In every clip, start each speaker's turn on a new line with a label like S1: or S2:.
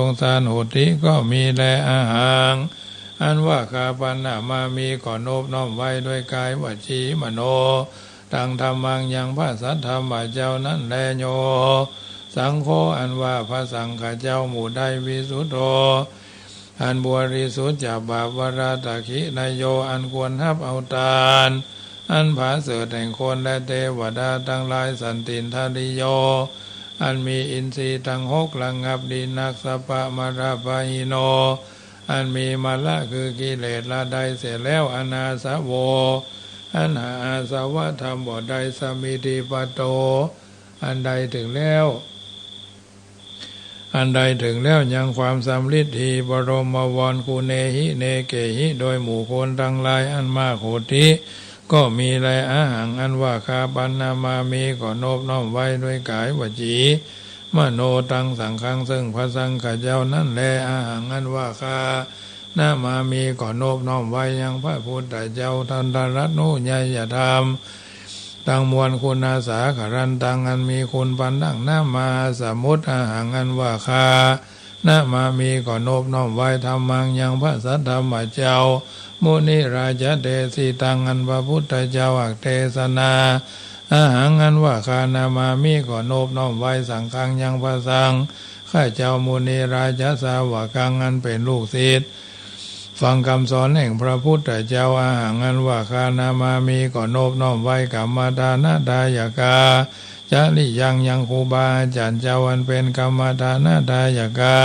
S1: สงสารโหติก็มีแลอาหารอันว่าคาปันนามามีก่อนโนบน้อมไว้ด้วยกายวจีมโนตังธรรมังยังพระสัทธรรมเจ้านั้นแลโยสังโฆอันว่าพระสังฆเจ้าหมู่ใดวิสุทโธอันบริสุทธิ์จากบาปวราตะขินายโยอันควรทับเอาทานอันผาเสดแห่งคนและเทวดาทั้งหลายสันตินทาริโยอันมีอินทรีย์ทั้งหกระงับดีนักสปะมาราปะหิโนอันมีมาละคือกิเลสละใดเสร็จแล้วอนาสโวอันหาอาสวะธรรมบ่ใดสมิติปโตอันใดถึงแล้วยังความสำลิดทีบรมวรคูเนหิเนเกหิโดยหมู่คนทั้งหลายอันมากโหติก็มีแลอาหารอันว่าคาปันนามามีก็โนบน้อมไว้ด้วยกายวจีมโนตังสังฆังซึ่งพระสังฆเจ้านั้นแลอาหารอันว่าคานามามีก็โนบน้อมไว้ยังพระพุทธเจ้าทันตรัตโนญาญธรรมตังมวลคุณอาสาขรันตังอันมีคุณปันดังน้ามาสมุทอาหารอันว่าคานามามีก็โนบน้อมไว้ธรรมังยังพระสัทธรรมเจ้ามุนิราชเดสิตังอันพระพุทธเจ้าอักเทศนาอาหารอันว่าคานามามีก็โนบน้อมไว้สังฆังยังพระสังข้าเจ้ามุนิราชสาวกังอันเป็นลูกศิษย์ฟังคำสอนแห่งพระพุทธเจ้าอาหารอันว่าคานามามีก็โนบน้อมไว้กัมมาทานาดายกาจะลิยังครูบาอาจารย์เจ้าอันเป็นกัมมาทานาดายกา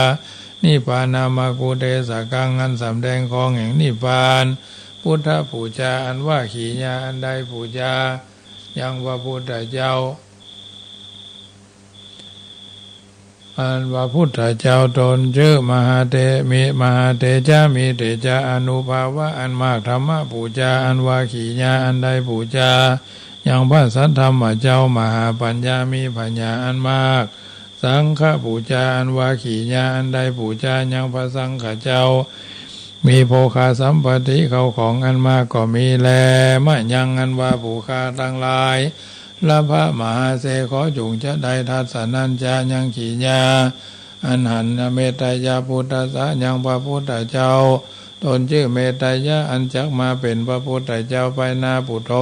S1: นิพพานามากุเตสกังอันสำแดงของแห่งนิพพานพุทธปูชาอันว่าขีญาอันใดปูชายังพระพุทธเจ้าอันว่าพุทธเจ้าตนชื่อมหาเตจามีเตจาอนุภาวะอันมากธรรมปูชาอันว่าขีญาอันใดปูชายังพระสัทธรรมเจ้ามหาปัญญามีปัญญาอันมากสังฆปูชาอันว่าขีญาอันใดปูชายังพระสังฆเจ้ามีโภคาสัมปติเขาของอันมากก็มีแลมะยังอันว่าภูคาทั้งหลายละพระมหาเสขอจุงจะได้ทัศนัญจายังขีญาอันหันเมตตายาพุทธะยังพระพุทธเจ้าตนชื่อเมตตายาอันจักมาเป็นพระพุทธเจ้าไปนาปุโธ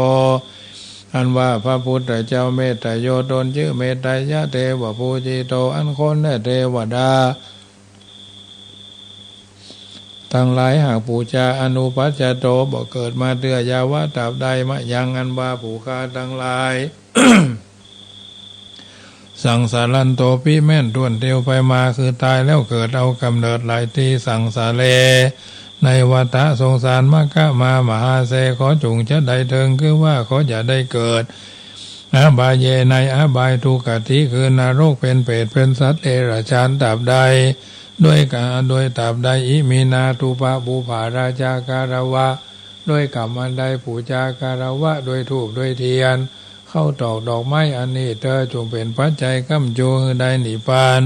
S1: อันว่าพระพุทธเจ้าเมตตาโยตนชื่อเมตตายะเทวภูจิโตอันคนและเทวดาทั้งหลายหากปูชาอนุปัจจโตบ่เกิดมาเตือยาวะตราบใดมะยังอันว่าผูคาทั้งหลาย สังสารันโตปิแม่นด้วนเดียวไปมาคือตายแล้วเกิดเอากำเนิดหลายที่สังสาเลในวัฏสงสารมกะมามหาเสขอจุงจะได้เถิงคือว่าขออย่าได้เกิดอบายเยในอบายทุกขติคือนรกเป็นเปรตเป็นสัตว์เดรัจฉานตราบใดด้วยตราบใดอิมีนาตุปะบุภาราชาการวะด้วยกรรมอันใดปูชาการวะด้วยธูปด้วยเทียนเข้าตอกดอกไม้อันนี้เธอจงเป็นปัจจัยก้ำจูงได้นิพพาน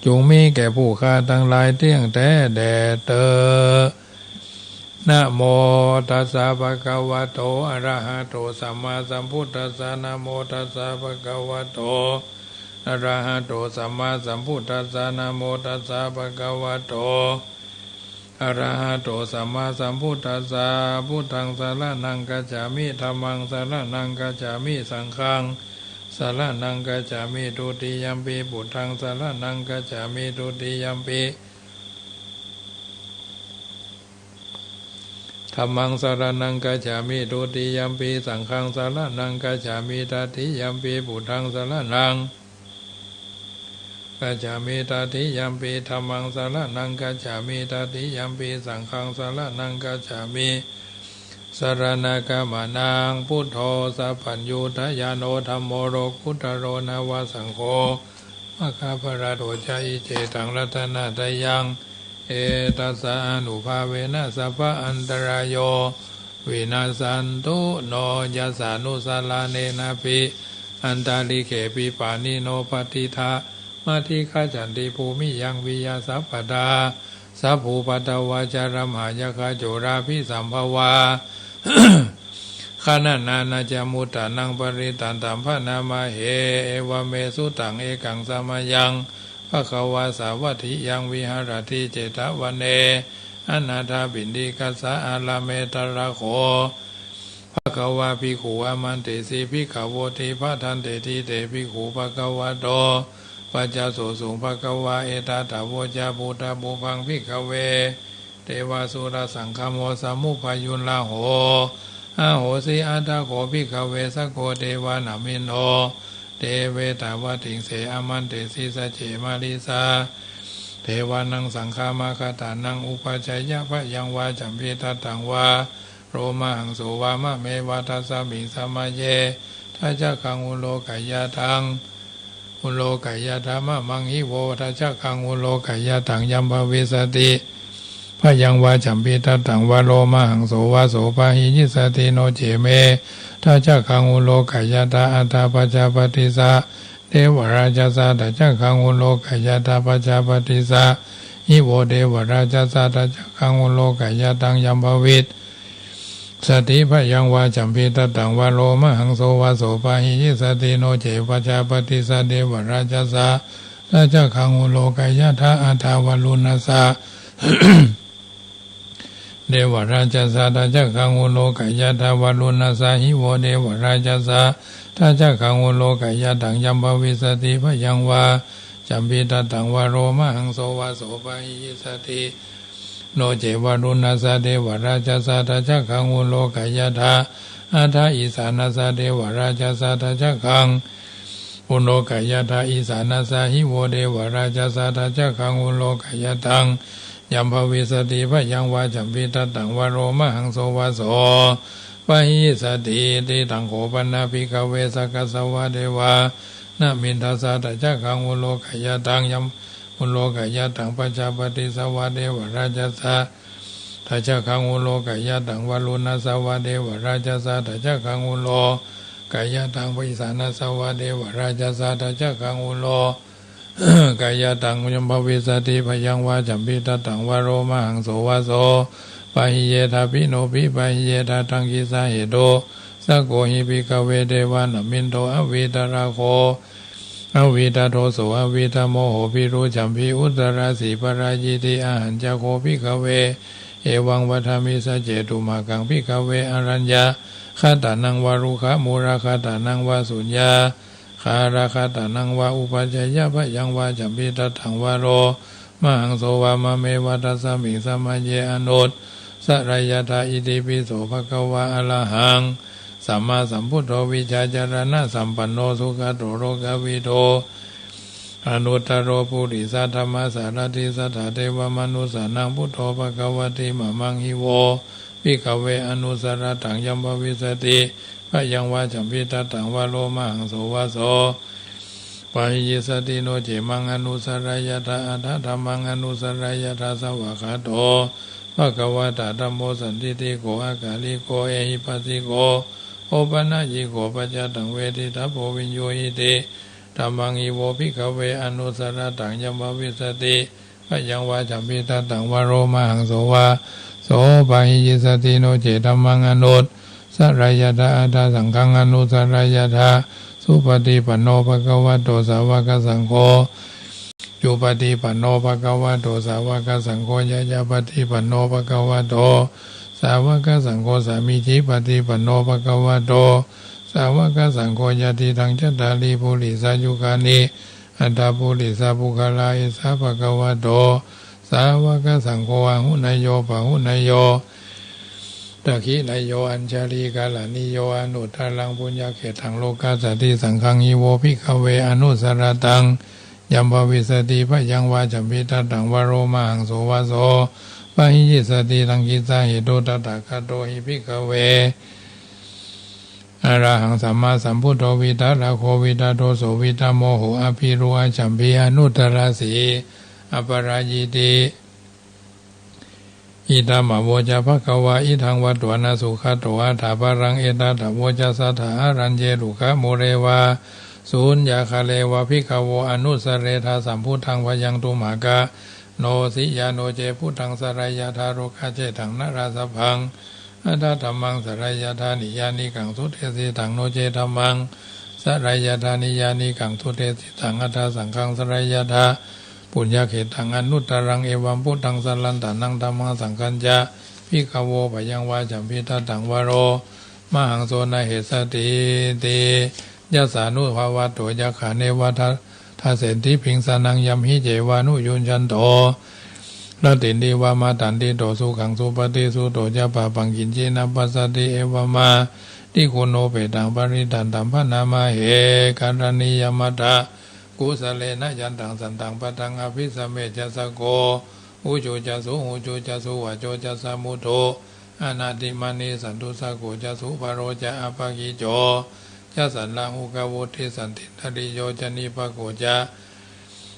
S1: จงมีแก่ผู้ฆ่าทั้งหลายเที่ยงแท้แด่เธอนะโมตัสสะภะคะวะโตอะระหะโตสัมมาสัมพุทธัสสะนะโมตัสสะภะคะวะโตอะระหะโตสัมมาสัมพุทธัสสะนะโมตัสสะภะคะวะโตอะระหะโตสัมมาสัมพุทธัสสะพุทธังสรณังกัจฉามิธัมมังสรณังกัจฉามิสังฆังสรณังกัจฉามิทุติยัมปิพุทธังสรณังกัจฉามิทุติยัมปิธัมมังสรณังกัจฉามิทุติยัมปิสังฆังสรณังกัจฉามิตติยัมปิพุทธังสรณังกัจฉามิตติยัมปิธัมมังสรณังกัจฉามิตติยัมปิสังฆังสรณังกัจฉามิสรณกามนังพุทโธสัพพัญญูทยาโนธัมโมโรกุตโรนาวาสังโฆมะคาภราโตจาอิเจตังรัตนาตยังเอตัสสะอนุภาเวนะสัพพะอันตรายโยวินาสันตุโนยัสสานุสาลาเนนะปิอันตาลิเขปิปานิโนปฏิทามาทิฆาจันติภูมิยังวิยาสัพพดาสัพภูปัตตวาจารมหายคาโจราภิสัมภวา ขณะนานาจามุตตานังปริตันตัมพนามาเหเอวเมสุตังเอกังสมายัง ภควาสาวัตถิยังวิหารติเจตวันเนอนาถาบินดิกัสสะอาลาเมตระโคภควาภิกขุอามันเตสีภิกขโวติภะทันเตทิเตภิกขุภควโตปัจจโสสุภควาเอตตาโวจาภูตาภูพังภิกขเวเทวาสุรสังฆโมสมุปยุลลาโหอาโหสิอัตถโขภิกขเวสโกเทวานามินโนเทเวตาวติงเสอามันเตสีสเจมาลิสาเทวานังสังฆามาคตานังอุปชัยยะพะยังวาจัมพิตตังวาโรมาหังโสวามะเมวาทัสสะมิงสมาเยทัจจคังอุโลกายะทังอุโลกายะธรรมะมังหิโวทัจจคังอุโลกายะทังยัมภวิสติพะยังวาจัมพิตตังวาโรมาหังโสวาโสปะหิยิสติโนเจเมทัจจคังอุโลกายะตาอัตตาปัจจปฏิสะเทวราชสาทัจจคังอุโลกายะตาปัจจปฏิสะหิโวเทวราชสาทัจจคังอุโลกายะตังยัมภวิสติพะยังวาจัมพิตตังวาโรมหังโสวาโสปะหิยิสติโนเจปัจจปฏิสะเทวราชสาทัจจคังอุโลกายะตาอัตตาวลุนัสสะเดวราชสาทัจจคังอุโลกายะตาวลุนัสสะหิโวเดวราชสาทัจจคังอุโลกายะตังยัมภวิสติพะยังวาจัมพิตตังวาโรมหังโสวาโสปะหิยิสติโนเจวรุณาสะเดวราชสาทัจจคังอุโลกายะทาอัฏฐอิสานาสะเดวราชสาทัจจคังอุโลกายะทาอิสานาสะหิโวเดวราชสาทัจจคังอุโลกายะตังยัมภวิสติพะยังวาจัมพิตตังวาโรมหังโสวาโสปะหิสติติตังโขปนาภิกขเวสกัสสวะเดวานะมินทัสสะทัจจคังอุโลกายะตังยัมอุโลกายะตังปัจจปฏิสวะเดวราชสาทัจจคังอุโลกายะตังวลุณัสสวะเดวราชสาทัจจคังอุโลกายะตังปิสานัสสวะเดวราชสาทัจจคังอุโลกายะตังยัมภวิสติพยังวาจัมพิตตังวาโรมหังโสวาโสปะหิเยทาปิโนปิปะหิเยทาตังกิสาเหโตสะโกหิภิกขเวเทวานะมินโตอวิตราโคอวิตาโทโสอวิตาโมโหภิรุจัมภิอุตราสีปรายิติอาหันจโคภิกขเวเอวังวัฏามิสเจตุมากังภิกขเวอรัญญาคาตานังวารุขะมูราคาตานังวาสุญญาคาราคาตานังวาอุปัจจยะพะยังวาจัมพิตตังวาโรมหังโสวามะเมวัตสมิงสมัจเยอนุตสรายตาอิติปิโสภะคะวะอะระหังสัมมาสัมพุทโธวิชาจารณะสัมปันโนสุขโตโรกวิโตอนุตตรโรปุริสัทธรรมสารติสัทธาเทวมนุสานังพุทโธภควติมะมังหิโวภิกขเวอนุสรตังยัมภวิสติพะยังวาจัมพิตตังวาโลมหังโสวาโสปะหิยิสติโนเจมังอนุสรายตาอัฏฐธรรมังอนุสรายตาสวะคาโตภควตาธัมโมสันติติโกอากาลิโกเอหิปัสสิโกโอปนะยิโกปัจจตังเวทิตาโพวิญโยหิติธัมมังอิโวภิกขเวอนุสรตังยัมภวิสติพะยังวาจัมพิตตังวาโรมหังโสวาโสปะหิยิสติโนเจธัมมังอนุตสรายตาอัฏฐสังฆังอนุสรายตาสุปฏิปันโนภควโตสาวกสังโฆจุปฏิปันโนภควโตสาวกสังโฆยะยะปฏิปันโนภควโตสาวกสังโฆสามิจิปฏิปันโนภควโตสาวกสังโฆยะติทังจัตตาลีปุริสายุคานิอัตตาปุริสาภุคลาอิสาภควโตสาวกสังโฆอหุนยโยปะหุนยโยตะขินยโยอัญชลีกาลานิโยอนุตตรังปุญญเขตังโลกาสติสังฆังอิโวภิกขเวอนุสรตังยัมภวิสติพะยังวาจัมพิตตังวาโรมหังโสวาโสปะหิยิสติตังกิสาเหโตตถาคโตหิภิกขเวอะระหังสัมมาสัมพุทโธวิตาราโควิตาโทโสวิตาโมโหอภิรุอาจัมภิอนุตตราสีอปรายิติอิตามะโวจาภควาอิทังวัตวนาสุขโตอาถาปรังเอตตะโวจาสัทธารัญเยรุขะโมเรวาสุญญาคาเลวะภิกขโวอนุสเรธาสัมพุทธังพยังตุมากะโนสิยาโนเจพุทธังสรายาธาโรคาเจตังนราสพังอัตถมังสรายาธานิยานิกังสุเทสิตังโนเจธัมมังสรายาธานิยานิกังสุเทสิตังอัตถสังฆังสรายาธา ปุญญาเขตังอนุตตรังเอวัมพุทธังสัลลันตานังธัมมังสังฆัญจะพิกขโวปยังวาจัมพิทัตตังวโรมหังโสนาเหสติติยะสานุภาวะโตยะขาเนวะทาเสนติพิงสานังยัมหิเจวานุยุญชันโตละตินดีวามาตันติโตสุขังสุปฏิสุโตจะปะปังกินเจนะปัสสติเอวมาติโคโนเปตังปริตันตัมพนามาเหการณียมัตตะกุสเลนะยันตังสันตังปะตังอภิสเมจัสโกอุโจจัสุอุโจจัสุวะโจจัสมุโตอนาติมานิสันตุสโกจัสุปโรจะอภกิโจจะสันลังอุกโวทิสันติทริโยจนิปโกจะ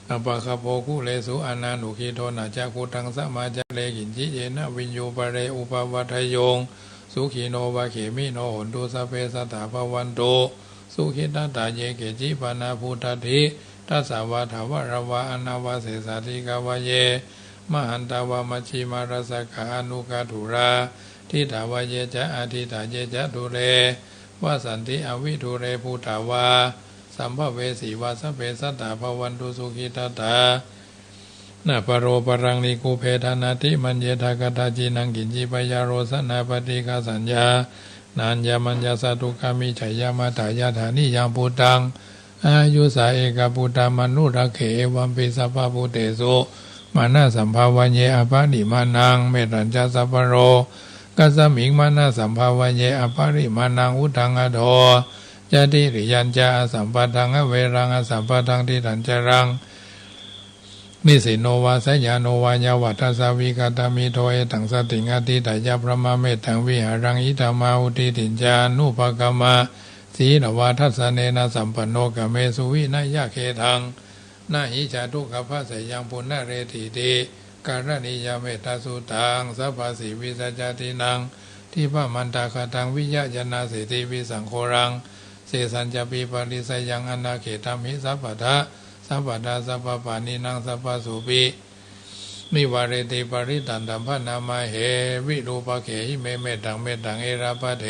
S1: อปะคโปกุเลสุอนานุขีโทนาจักุตังสมาจเลกินจิเยนะวิญญูปเรอุปวัฏโยงสุขีโนวะเขมิโนหนตุสเปสตาภวันโตสุขิตตาเยเกจิปนาภูตติทัสสาวะทาวรวะอนาวาเสสาธิกาวเยมหันตาวามัชชิมารสกาอนุกาถุราทิฏฐาวเยจะอธิฏฐาเยจะดุเรวาสันติอวิทุเรภูตาวาสัมภเวสีวาสเปสัตตาภวันตุสุขิตตานาปโรปรังนิคูเพธานาติมัญเยทากตาจีนังกินจิปยาโรสนาปฏิกาสัญญานานยามัญญาสตุกามิชัยยามาตายาฐานิยังปุตังอายุสาเอกปุตตามนุรักเขวัมปิสัพพพุเตโสมานาสัมภาวัญเยอภานิมานังเมตัญจสัพพโรกัสมิงมานาสัมภาวัญเยอภาริมานังอุทังอโธยะติริยัญจาสัมปทังอเวรังอสัมปทังทิฏฐัญจรังนิสิโนวาสยาโนวายาวัฏสาวิกาตามิโทเอตังสติงอติตายาพระมะเมตังวิหารังอิตามาอุติติจานุภกมะสีนวาทัสสเนนะสัมปันโนกเมสุวินยะเขทังนาหิจาตุขภะสยังปุณณเรติติการณิยเมตตาสุตังสัพพสิวิสัจจตินังทิพมันตาคตังวิยะยนาเสติวิสังโฆรังเสสัญจปิปริสยังอนาเขตัมหิสัพพทะสัพพดาสัพพปานินังสัพพสุปินิวาเรติปริตันตัมพนามาเหวิรูปเขหิเมเมตังเมตังเอราปะเถ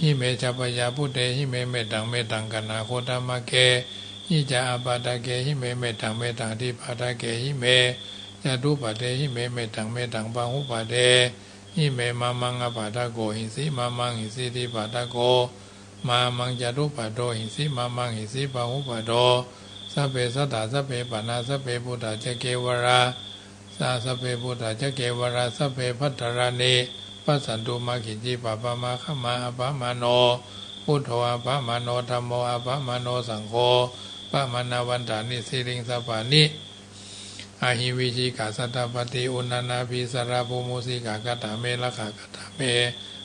S1: หิเมจัปยาพุเตหิเมเมตังเมตังกนาโคตมะเกหิจาอปาตะเกหิเมเมตังเมตังทิปาตะเกหิเมจตุปะเตหิเมเมตังเมตังปะหุปะเตหิเมมามังอปาตะโกหิสิมามังหิสิทิปาตะโกมามังจตุปะโตหิสิมามังหิสิปะหุปะโตสัพเพสัตตาสัพเพปนาสัพเพพุทธาเจเกวราสัพเพพุทธาเจเกวราสัพเพพัทธรานิปัสสันตุมาขิจิปะปะมาขมาอภมาโนพุทโธอภมาโนธัมโมอภมาโนสังโฆปะมานาวันตานิสิริงสัพพานิอาหิวิชิกาสัตตปฏิอุณานาภิสราภูมุสิกากตาเมละขากตาเม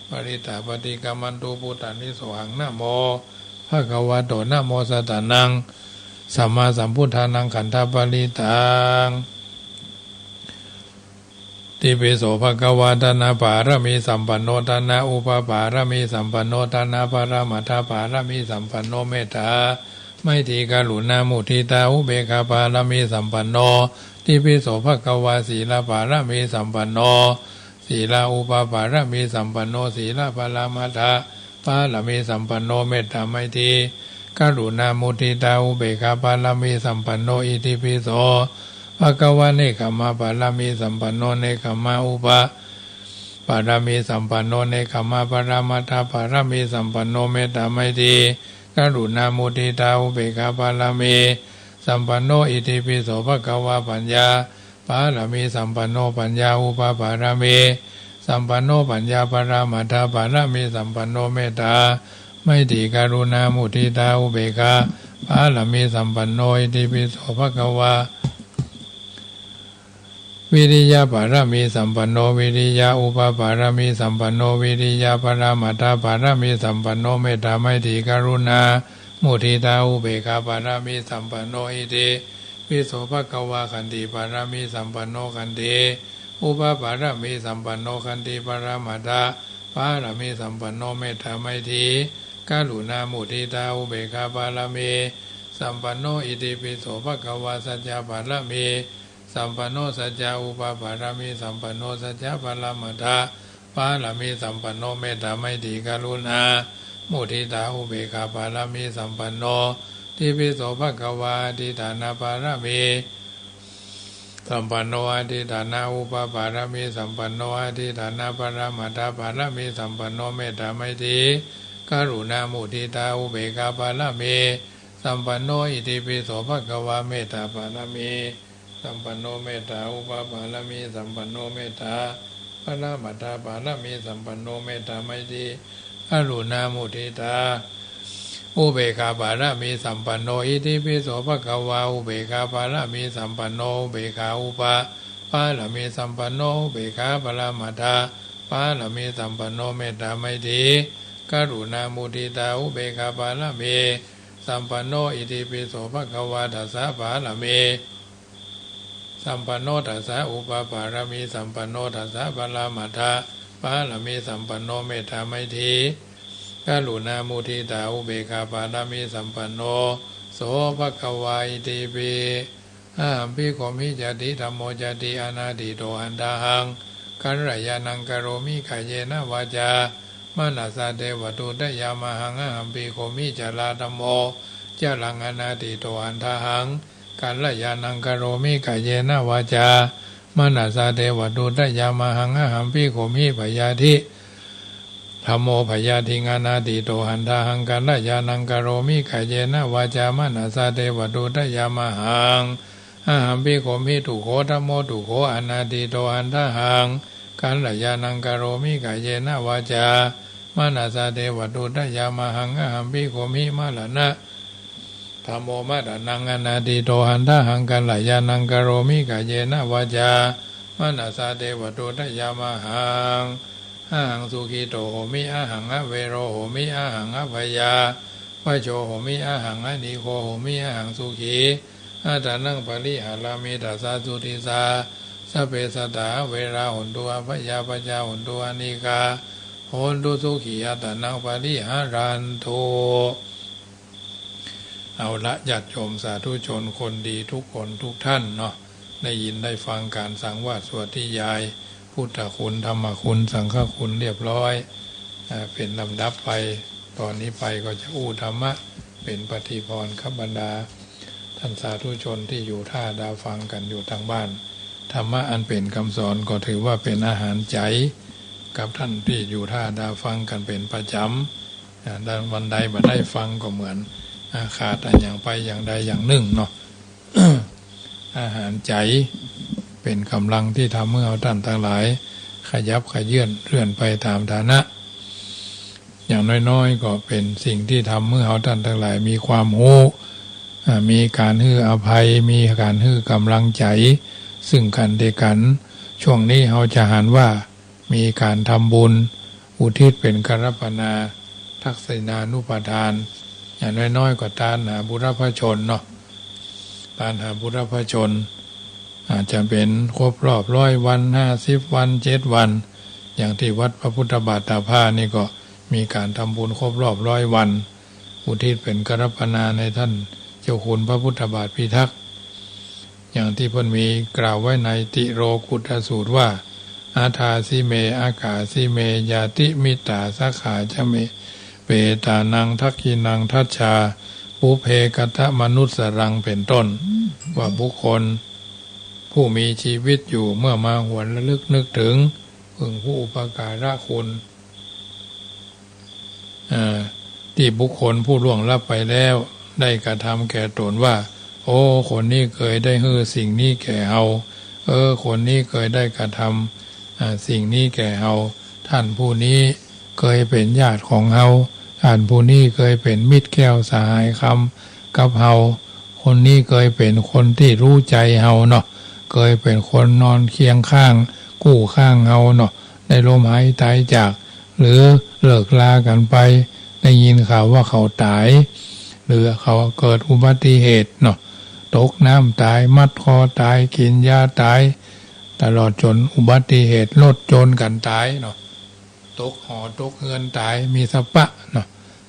S1: ปริตาปฏิกามันตุพุทธานิโสหังนะโมภะคะวะโตนะโมสัตตานังสัมมาสัมพุทธานังขันธปริตังติปิโสภะคะวะตนะปารมีสัมปันโนตนะอุปปารมีสัมปันโนตนะปรมัตถปารมีสัมปันโนเมตตาไมตรีกรุณามุทิตาอุเบกขาปารมีสัมปันโนติปิโสภะคะวะศีลปารมีสัมปันโนศีลอุปปารมีสัมปันโนศีลปรมัตถปารมีสัมปันโนเมตตาไมตรีกรุณามุทิตาอุเบกขาปารมีสัมปันโนอิติปิโสภะคะวะเนกขมะปารมีสัมปันโนเนกขมะอุปปารมีสัมปันโนเนกขมะปรมัตถปารมีสัมปันโนเมตตาไมตรีกรุณามุทิตาอุเบกขาปารมีสัมปันโนอิติปิโสภะคะวะปัญญาปารมีสัมปันโนปัญญาอุปปารมีสัมปันโนปัญญาปรมัตถปารมีสัมปันโนเมตตาไมตรีกรุณามุทิตาอุเบกขาปารมีสัมปันโนอิติปิโสภะคะวะวิริยะปารมีสัมปันโนวิริยะอุปปารมีสัมปันโนวิริยะปรมัตถปารมีสัมปันโนเมตตาไมตรีกรุณามุทิตาอุเบกขาปารมีสัมปันโนอิติปิโสภะคะวะขันติปารมีสัมปันโนขันติอุปปารมีสัมปันโนขันติปรมัตถปารมีสัมปันโนเมตตาไมตรีกรุณามุทิตาอุเบกขาปารมีสัมปันโนอิติปิโสภะคะวะสัจจะปารมีสัมปันโนสัจจะอุปปารมีสัมปันโนสัจจะปรมัตถปารมีสัมปันโนเมตตาไมตรีกรุณามุทิตาอุเบกขาปารมีสัมปันโนทิปิโสภะคะวะทิฏฐานาปารมี สัมปันโนอธิฐานาอุปปารมีสัมปันโนอธิฐานาปรมัตถปารมีสัมปันโนเมตตาไมตรีกรุณามุทิตาอุเบกขาปารมีสัมปันโนอิติปิโสภควาเมตตาปารมีสัมปันโนเมตตาอุปปารมีสัมปันโนเมตตาปรมัตถปารมีสัมปันโนเมตตาไมตรีกรุณามุทิตาอุเบกขาปารมีสัมปันโนอิติปิโสภควาอุเบกขาปารมีสัมปันโนอุเบกขาอุปปารมีสัมปันโนอุเบกขาปรมัตถปารมีสัมปันโนเมตตาไมตรีกรุณามุทิตาอุเบกขาปารมีสัมปันโนอิติปิโสภควาทัสสะปารมีสัมปันโนทัสสะอุปปารมีสัมปันโนทัสสะปรมัตถปารมีสัมปันโนเมตตาไมตรีกรุณามุทิตาอุเบกขาปารมีสัมปันโนโสภควาอิติปิอาหัมปิโกมิจติธัมโมจติอนาติโตอันดาหังกัลยาณังกโรมิกายเยนะวาจามนัสสะเทวตุตยามหังอาหัมปิโกมิจลาธัมโมจลังอนาติโตอันดาหังกัลยาณังกโรมิกายเยนะวาจามนัสสะเทวตุตยามหังอาหัมปิโกมิพยาธิธัมโมพยาธิงานาติโตหันทาหังกัลยาณังกโรมิกายเยนะวาจามนัสสะเทวตุตยามหังอาหัมปิโกมิทุโขธัมโมทุโขอนาติโตหันทาหังกัลยาณังกโรมิกายเยนะวาจามนัสสะเทวตุตยามหังอาหัมปิโกมิมะละนะธัมโมมะระนังอนาติโตหันทาหังกัลยาณังกโรมิกายเยนะวาจามนัสสะเทวตุตยามหังอาหังสุขิโตโหมิอาหังอเวโรโหมิอาหังอภยาวะโชโหมิอาหังอนิโคโหมิอาหังสุขีอาตานังปริหารามิตัสสะสุติสาสัพเพสัตตาเวราหุนตุอภยาปจาหุนตุอนิกาโหนตุสุขีอาตานังปริหารันตุเอาละญาติโยมสาธุชนคนดีทุกคนทุกท่านเนาะได้ยินได้ฟังการสังวาสสวดที่ยายพุทธคุณธรรมคุณสังฆคุณเรียบร้อยเป็นลำดับไปตอนนี้ไปก็จะอู้ธรรมะเป็นปฏิพรครับบรรดาท่านสาธุชนที่อยู่ท่าดาวฟังกันอยู่ทางบ้านธรรมะอันเป็นคำสอนก็ถือว่าเป็นอาหารใจกับท่านที่อยู่ท่าดาวฟังกันเป็นประจำดังวันใดบ่ได้ฟังก็เหมือนขาดอย่างไปอย่างใดอย่างหนึ่งเนาะ อาหารใจเป็นกำลังที่ทำเมื่อเอาท่านทั้งหลายขยับขยื่นเลื่อนไปตามฐานะอย่างน้อยๆก็เป็นสิ่งที่ทำเมื่อเอาท่านทั้งหลายมีความโอ้มีการฮื้ออภัยมีการฮื้อกำลังใจซึ่งกันและกันช่วงนี้เราจะหันว่ามีการทำบุญอุทิศเป็นกัลปนาทักษิณานุปทานอย่างน้อยๆก็ทานหาบุรพชนเนาะทานหาบุรพชนอาจจะเป็นครบรอบ100 วัน50 วัน7 วันอย่างที่วัดพระพุทธบาทตาผ้านี่ก็มีการทำบุญครบรอบ100 วันอุทิศเป็นกัลปนาในท่านเจ้าคุณพระพุทธบาทพิทักษ์อย่างที่เพิ่นมีกล่าวไว้ในติโรกุตสูตรว่าอาทาสิเมอากาสิเมยาติมิตาสักขาจะเมเปตานังทักขินังทัชชาปุเพกตะมนุสสรังเป็นต้นว่าบุคคลผู้มีชีวิตอยู่เมื่อมาหวนระลึกนึกถึงพึงผู้อุปการะคุณที่บุคคลผู้ล่วงลับไปแล้วได้กระทำแก่ตนว่าโอ้คนนี้เคยได้ฮื้อสิ่งนี้แก่เฮาคนนี้เคยได้กระทำสิ่งนี้แก่เฮาท่านผู้นี้เคยเป็นญาติของเฮาท่านผู้นี้เคยเป็นมิตรแก้วสหายคำกับเฮาคนนี้เคยเป็นคนที่รู้ใจเฮาเนาะเคยเป็นคนนอนเคียงข้างกู้ข้างเฮาเนาะได้ลมหายใจจากหรือเลิกลากันไปได้ยินข่าวว่าเขาตายหรือเขาเกิดอุบัติเหตุเนาะตกน้ำตายมัดคอตายกินยาตายตลอดจนอุบัติเหตุรถชนกันตายเนาะตกหอตกเงินตายมีสปะเนาะ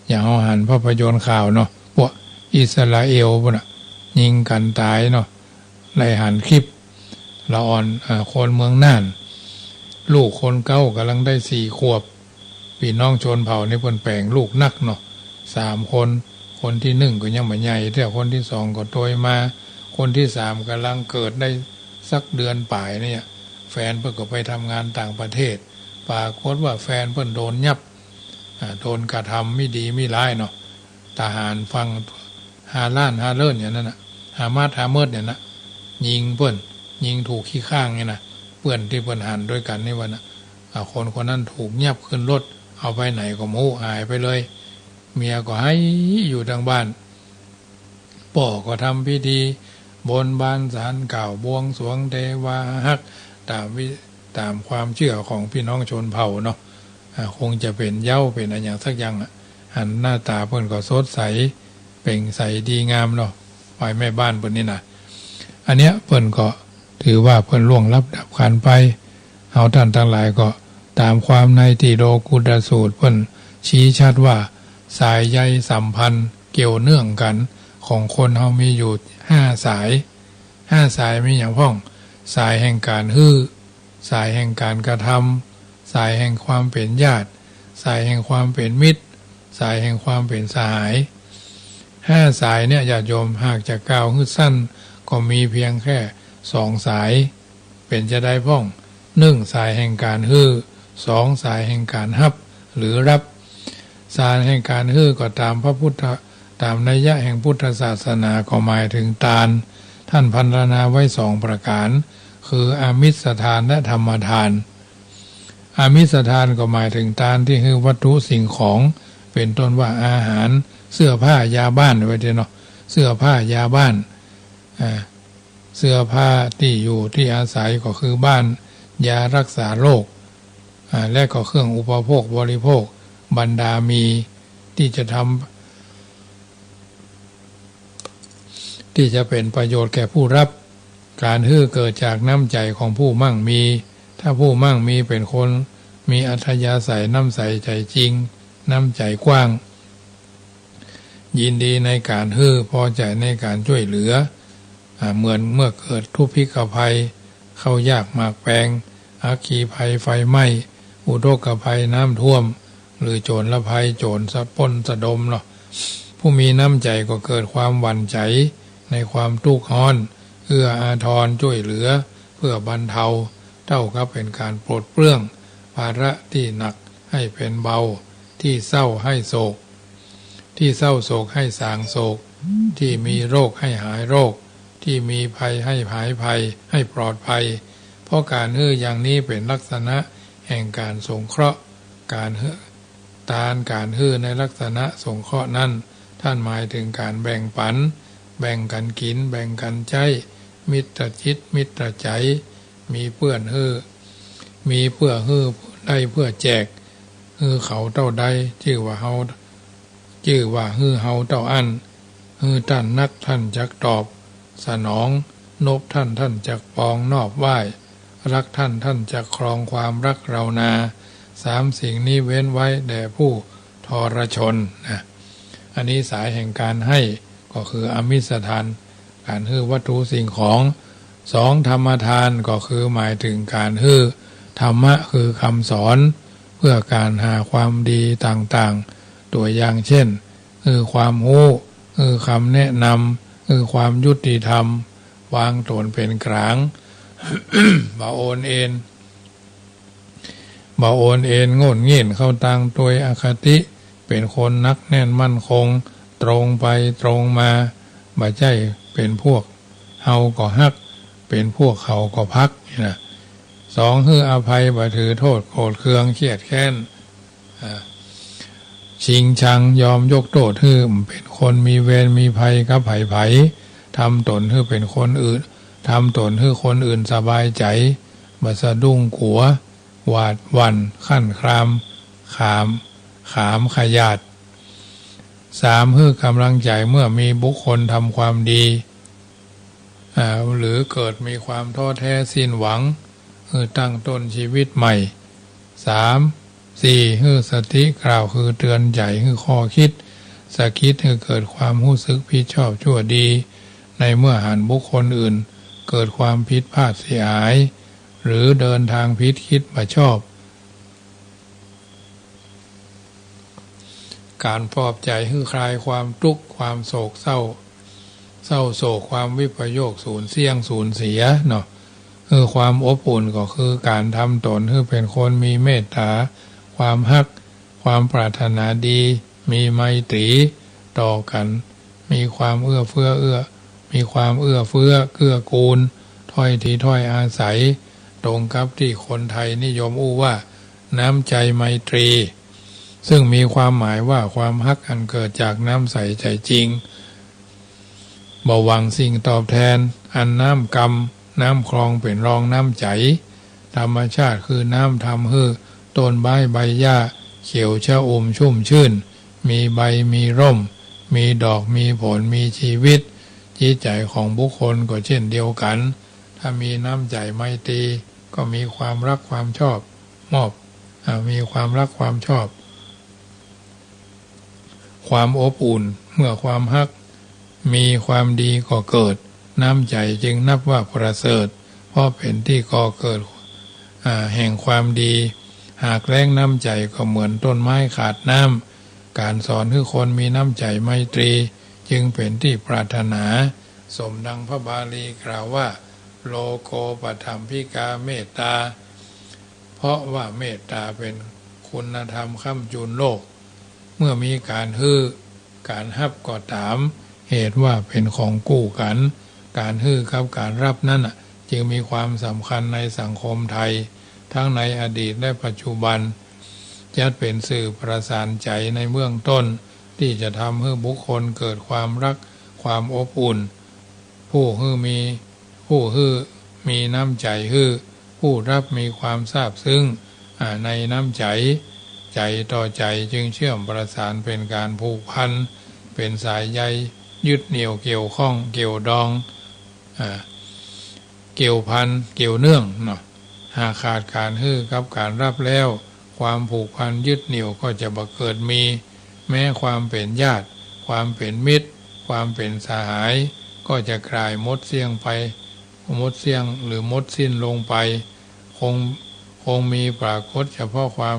S1: อย่างเอาหันภาพยนตร์ข่าวเนาะพวกอิสราเอลพวกน่ะยิงกันตายเนาะไล่หันคลิปละอ่อนคนเมืองน่านลูกคนเก้ากำลังได้4 ขวบพี่น้องชนเผ่าในเพิ่นแปลงลูกนักเนาะ3 คนคนที่1ก็ยังบ่ใหญ่แต่คนที่2ก็โตยมาคนที่3กำลังเกิดได้ สักเดือนป่ายเนี่ยแฟนเพิ่นก็ไปทำงานต่างประเทศปรากฏว่าแฟนเพิ่นโดนยับโดนกระทำไม่ดีไม่ร้ายเนาะทหารฟังหาล้านหาเลิ่นอย่างนั้นนะหามาดหาเมิดเนี่ยนะยิงเพิ่นยิงถูกขี้ข้างเนี่ยนะเพื่อนที่เพิ่นหันด้วยกันนี่วันนะคนคนนั้นถูกยับขึ้นรถเอาไปไหนก็มูหายไปเลยเมียก็ให้อยู่ทางบ้านป่อก็ทำพิธีบนบานศาลกล่าวบวงสรวงเทวาฮักตามความเชื่อของพี่น้องชนเผ่าเนาะคงจะเป็นเหย้าเป็นอะไรอย่างสักอย่างหันหน้าตาเพิ่นก็สดใสเปล่งใสดีงามเนาะไปแม่บ้านเพิ่นนี่นะอันเนี้ยเพิ่นก็ถือว่าเพิ่นล่วงลับดับขันไปเอาท่านทั้งหลายก็ตามความในติโลกุตสูตรเพิ่นชี้ชัดว่าสายใยสัมพันธ์เกี่ยวเนื่องกันของคนเฮามีอยู่5 สาย5 สายมีอย่างพ้องสายแห่งการฮื้อสายแห่งการกระทำสายแห่งความเป็นญาติสายแห่งความเป็นมิตรสายแห่งความเป็นสหาย5 สายเนี่ยญาติโยมหากจะกล่าวฮื้อสั้นก็มีเพียงแค่2 สายเป็นจะได้พ้อง1 สายแห่งการฮื้อ2 สายแห่งการฮับหรือรับสายแห่งการฮื้อก็ตามพระพุทธตามนัยยะแห่งพุทธศาสนาก็หมายถึงทานท่านพรรณนาไว้2 ประการคืออามิสทานและธรรมทานอามิสทานก็หมายถึงทานที่คือวัตถุสิ่งของเป็นต้นว่าอาหารเสื้อผ้ายาบ้านไว้เนาะเสื้อผ้ายาบ้านเสื้อผ้าที่อยู่ที่อาศัยก็คือบ้านยารักษาโรคและก็เครื่องอุปโภคบริโภคบรรดามีที่จะเป็นประโยชน์แก่ผู้รับการฮื้อเกิดจากน้ำใจของผู้มั่งมีถ้าผู้มั่งมีเป็นคนมีอัธยาศัยน้ำใสใจจริงน้ำใจกว้างยินดีในการฮื้อพอใจในการช่วยเหลือเหมือนเมื่อเกิดทุพพิกภัยเข้ายากหมากแปลงอัคคีภัยไฟไหม้อุทกภัยน้ำท่วมหรือโจรละภัยโจรสะปล้นสะดมเนาะผู้มีน้ำใจก็เกิดความหวั่นใจในความทุกข์ร้อนเอื้ออาทรช่วยเหลือเพื่อบรรเทาเท่ากับเป็นการปลดเปลื้องภาระที่หนักให้เป็นเบาที่เศร้าให้โศกที่เศร้าโศกให้สางโศกที่มีโรคให้หายโรคที่มีภัยให้หายภัยให้ปลอดภัยเพราะการฮื้ออย่างนี้เป็นลักษณะแห่งการสงเคราะห์การฮื้อการฮื้อในลักษณะสงเคราะห์นั้นท่านหมายถึงการแบ่งปันแบ่งกันกินแบ่งกันใช้มิตรจิตมิตรใจมีเพื่อนฮื้อมีเพื่อฮื้อได้เพื่อแจกฮื้อเขาเท่าใดชื่อว่าฮื้อเฮาเท่าอันฮื้อท่านนักท่านจักตอบสนองนบท่านจักปองนอบไหว้รักท่านจักครองความรักเรานา3 สิ่งนี้เว้นไว้แด่ผู้ทรชนนะอันนี้สายแห่งการให้ก็คืออามิสทานการฮื้อวัตถุสิ่งของ2 ธรรมทานก็คือหมายถึงการฮื้อธรรมะคือคำสอนเพื่อการหาความดีต่างๆตัวอย่างเช่นความรู้คำแนะนำความยุติธรรมวางตนเป็นกลาง บ่โอนเอ็นโง่นเงี่ยนเข้าตังตัวอคติเป็นคนนักแน่นมั่นคงตรงไปตรงมาบ่ใช่เป็นพวกเฮาก็ฮักเป็นพวกเขาก็พักนะ2ฮื้ออภัยบ่ถือโทษโกรธเคืองเครียดแค้นชิงชังยอมยกโทษฮื้อเป็นคนมีเวรมีภัยกับไผทำตนฮื้อเป็นคนอื่นทำตนฮื้อคนอื่นสบายใจบ่สะดุ้งกลัวหวาดหวั่นขั้นครามขามขยาด3ฮื้อกำลังใจเมื่อมีบุคคลทำความดีหรือเกิดมีความท้อแท้สิ้นหวังตั้งต้นชีวิตใหม่3 4ฮื้อสติกล่าวคือเตือนใจฮื้อข้อคิดสะคิดให้เกิดความรู้สึกผิดชอบชั่วดีในเมื่อหันบุคคลอื่นเกิดความผิดพลาดเสียหายหรือเดินทางผิดคิดบ่ชอบการปลอบใจฮื้อคลายความทุกข์ความโศกเศร้าโศกความวิปโยคสูญเสียเนาะ คือความอบอุ่นก็คือการทำตนให้เป็นคนมีเมตตาความฮักความปรารถนาดีมีไมตรีต่อกันมีความเอื้อเฟื้อมีความเอื้อเฟื้อเกื้อกูลถ้อยทีถ้อยอาศัยตรงกับที่คนไทยนิยมอู้ว่าน้ำใจไมตรีซึ่งมีความหมายว่าความฮักอันเกิดจากน้ำใสใจจริงบ่หวังสิ่งตอบแทนอันน้ำกำน้ำคลองเป็นรองน้ำใจธรรมชาติคือน้ำทำให้ต้นใบหญ้าเขียวชอุ่มชุ่มชื่นมีใบมีร่มมีดอกมีผลมีชีวิตจิตใจของบุคคลก็เช่นเดียวกันถ้ามีน้ำใจไมตรีก็มีความรักความชอบมีความรักความชอบความอบอุ่นเมื่อความฮักมีความดีก็เกิดน้ำใจจึงนับว่าประเสริฐเพราะเป็นที่ก่อเกิดแห่งความดีหากแรงน้ำใจก็เหมือนต้นไม้ขาดน้ำการสอนให้คนมีน้ำใจไมตรีจึงเป็นที่ปรารถนาสมดังพระบาลีกล่าวว่าโลโกปถัมภิกาเมตตาเพราะว่าเมตตาเป็นคุณธรรมค้ำจุนโลกเมื่อมีการการฮับก็ตามเหตุว่าเป็นของกู้กันการกับการรับนั่นจึงมีความสำคัญในสังคมไทยทั้งในอดีตและปัจจุบันจัดเป็นสื่อประสานใจในเบื้องต้นที่จะทำให้บุคคลเกิดความรักความอบอุ่นผู้มีน้ำใจผู้รับมีความซาบซึ้งในน้ำใจต่อใจจึงเชื่อมประสานเป็นการผูกพันเป็นสายใยยึดเหนี่ยวเกี่ยวข้องเกี่ยวดองเกี่ยวพันเกี่ยวเนื่องเนาะหากขาดการกับการรับแล้วความผูกพันยึดเหนี่ยวก็จะบังเกิดมีแม้ความเป็นญาติความเป็นมิตรความเป็นสหายก็จะกลายหมดเสี่ยงหรือหมดสิ้นลงไปคงมีปรากฏเฉพาะความ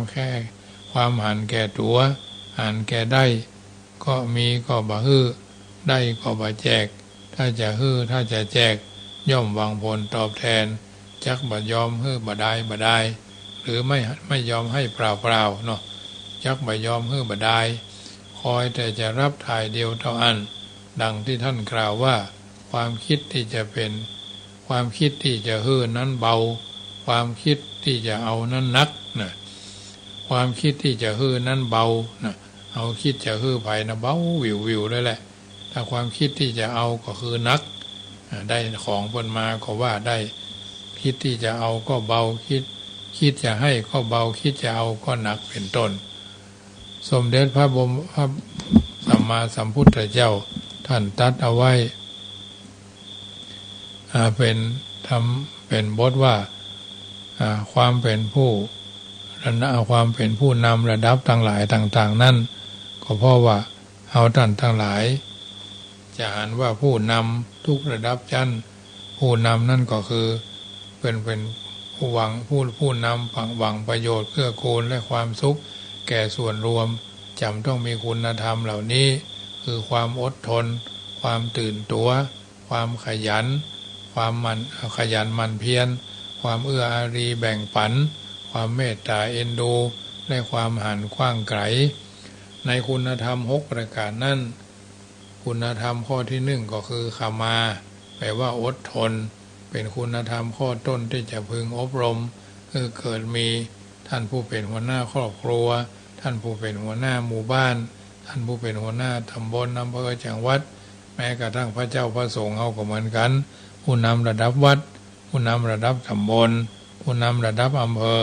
S1: หันแก่ตัวหันแก่ได้ก็มีก็บ่ได้ก็บ่แจกถ้าจะแจกย่อมหวังผลตอบแทนจักบ่ยอมบ่ได้หรือไม่ยอมให้เปล่าเนาะจักบ่ยอมบ่ได้คอยแต่จะรับถ่ายเดียวเท่าอันดังที่ท่านกล่าวว่าความคิดที่จะนั้นเบาความคิดที่จะเอานั้นนักนะความคิดที่จะนั้นเบานะเอาคิดจะไผนะเบาวิวเลยแหละถ้าความคิดที่จะเอาก็คือนักได้ของเพิ่นมาก็ว่าได้คิดที่จะเอาก็เบาคิดจะให้ก็เบาคิดจะเอาก็หนักเป็นต้นสมเด็จพระสัมมาสัมพุทธเจ้าท่านตรัสเอาไว้เป็นบทว่าความเป็นผู้นำระดับทั้งหลายต่างๆนั่นก็เพราะว่าเอาท่านทั้งหลายจะหันว่าผู้นำทุกระดับชั้นผู้นำนั่นก็คือเป็นผู้หวังผู้นำหวังประโยชน์เพื่อกูลและความสุขแก่ส่วนรวมจำต้องมีคุณธรรมเหล่านี้คือความอดทนความตื่นตัวความขยันมันเพียรความเอื้ออารีแบ่งปันความเมตตาเอ็นดูและความหันกว้างไกลในคุณธรรม6ประการนั้นคุณธรรมข้อที่1ก็คือขมาแปลว่าอดทนเป็นคุณธรรมข้อต้นที่จะพึงอบรมคือเกิดมีท่านผู้เป็นหัวหน้าครอบครัวท่านผู้เป็นหัวหน้าหมู่บ้านท่านผู้เป็นหัวหน้าตำบลอำเภอจังหวัดแม้กระทั่งพระเจ้าพระสงฆ์เขาก็เหมือนกันผู้นำระดับวัดผู้นำระดับตำบลผู้นำระดับอำเภอ